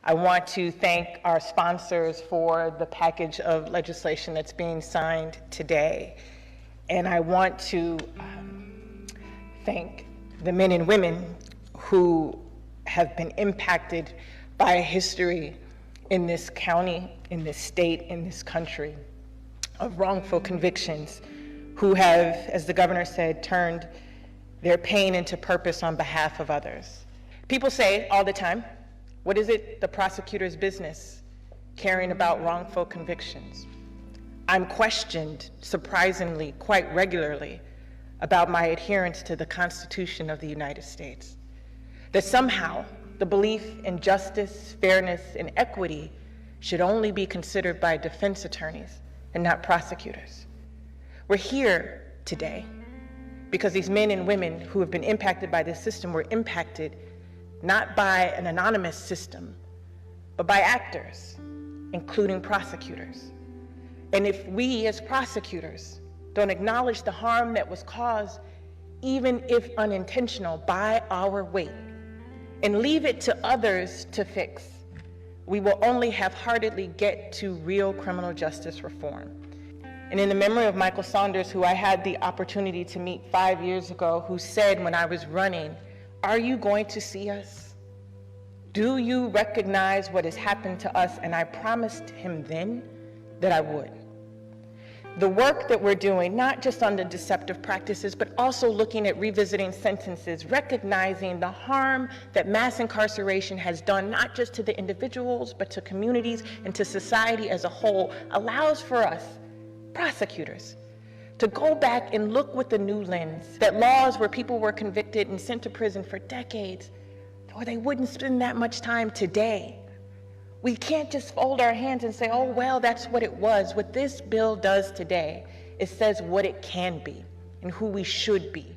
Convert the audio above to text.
I want to thank our sponsors for the package of legislation that's being signed today. And I want to thank the men and women who have been impacted by a history in this county, in this state, in this country of wrongful convictions, who have, as the governor said, turned their pain into purpose on behalf of others. People say all the time, what is it the prosecutor's business caring about wrongful convictions? I'm questioned, surprisingly, quite regularly about my adherence to the Constitution of the United States. That somehow the belief in justice, fairness, and equity should only be considered by defense attorneys and not prosecutors. We're here today because these men and women who have been impacted by this system were impacted not by an anonymous system, but by actors, including prosecutors. And if we as prosecutors don't acknowledge the harm that was caused, even if unintentional, by our weight, and leave it to others to fix, we will only half-heartedly get to real criminal justice reform. And in the memory of Michael Saunders, who I had the opportunity to meet 5 years ago, who said when I was running, "Are you going to see us? Do you recognize what has happened to us?" And I promised him then that I would. The work that we're doing, not just on the deceptive practices, but also looking at revisiting sentences, recognizing the harm that mass incarceration has done, not just to the individuals, but to communities and to society as a whole, allows for us, prosecutors, to go back and look with a new lens, that laws where people were convicted and sent to prison for decades, or they wouldn't spend that much time today. We can't just fold our hands and say, oh, well, that's what it was. What this bill does today, it says what it can be and who we should be.